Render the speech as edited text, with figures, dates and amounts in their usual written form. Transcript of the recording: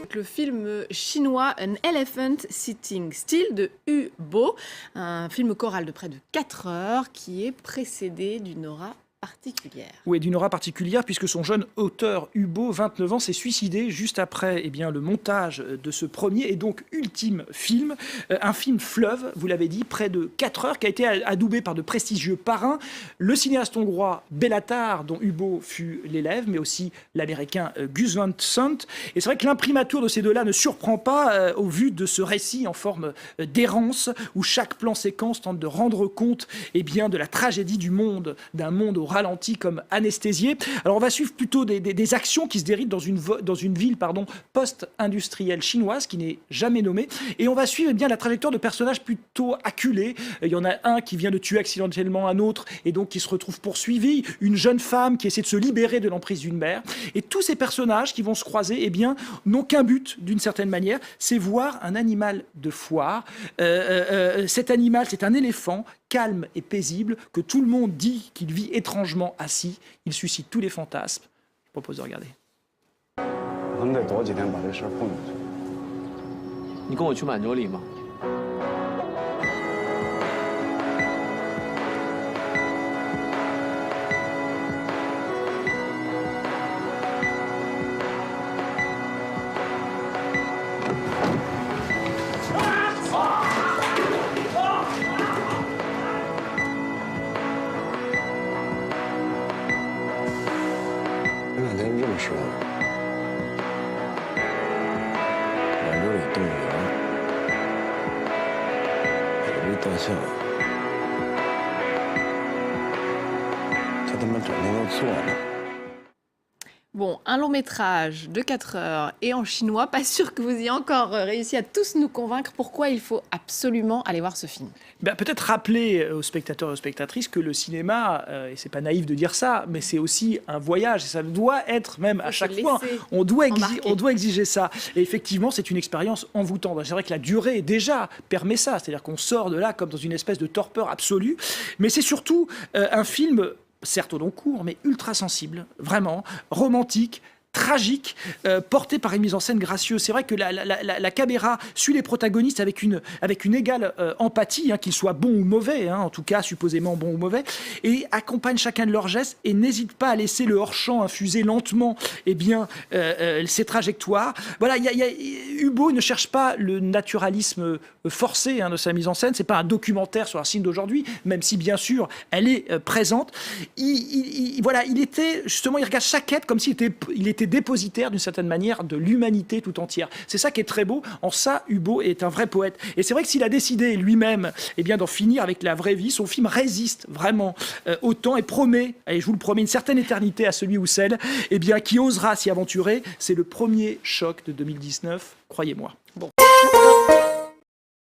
avec le film chinois An Elephant Sitting Still de Hu Bo, un film choral de près de 4 heures qui est précédé d'une aura particulière. Oui, d'une aura particulière puisque son jeune auteur Hu Bo, 29 ans, s'est suicidé juste après le montage de ce premier et donc ultime film. Un film fleuve, vous l'avez dit, près de 4 heures, qui a été adoubé par de prestigieux parrains. Le cinéaste hongrois Béla Tarr, dont Hu Bo fut l'élève, mais aussi l'américain Gus Van Sant. Et c'est vrai que l'imprimatur de ces deux-là ne surprend pas au vu de ce récit en forme d'errance où chaque plan séquence tente de rendre compte de la tragédie du monde, d'un monde au ralenti comme anesthésié. Alors on va suivre plutôt des actions qui se déroulent dans une ville post-industrielle chinoise qui n'est jamais nommée. Et on va suivre la trajectoire de personnages plutôt acculés. Il y en a un qui vient de tuer accidentellement un autre et donc qui se retrouve poursuivi. Une jeune femme qui essaie de se libérer de l'emprise d'une mère. Et tous ces personnages qui vont se croiser n'ont qu'un but d'une certaine manière, c'est voir un animal de foire. Cet animal, c'est un éléphant calme et paisible, que tout le monde dit qu'il vit étrangement assis. Il suscite tous les fantasmes. Je propose de regarder. Bon, un long métrage de 4 heures et en chinois, pas sûr que vous ayez encore réussi à tous nous convaincre pourquoi il faut absolument aller voir ce film. Peut-être rappeler aux spectateurs et aux spectatrices que le cinéma, et c'est pas naïf de dire ça, mais c'est aussi un voyage, et ça doit être même à chaque fois, on doit exiger ça. Et effectivement, c'est une expérience envoûtante. C'est vrai que la durée déjà permet ça, c'est-à-dire qu'on sort de là comme dans une espèce de torpeur absolue, mais c'est surtout un film certes au long cours, mais ultra sensible, vraiment, romantique, tragique, porté par une mise en scène gracieuse. C'est vrai que la caméra suit les protagonistes avec une égale empathie, qu'ils soient bons ou mauvais, en tout cas supposément bons ou mauvais, et accompagne chacun de leurs gestes et n'hésite pas à laisser le hors-champ infuser lentement ses trajectoires. Voilà, Hu Bo ne cherche pas le naturalisme forcé de sa mise en scène. C'est pas un documentaire sur la Chine d'aujourd'hui, même si bien sûr elle est présente. Il regarde chaque être comme s'il était dépositaire d'une certaine manière de l'humanité tout entière. C'est ça qui est très beau. En ça, Hu Bo est un vrai poète. Et c'est vrai que s'il a décidé lui-même d'en finir avec la vraie vie, son film résiste vraiment au temps et promet, et je vous le promets, une certaine éternité à celui ou celle qui osera s'y aventurer. C'est le premier choc de 2019, croyez-moi. Bon.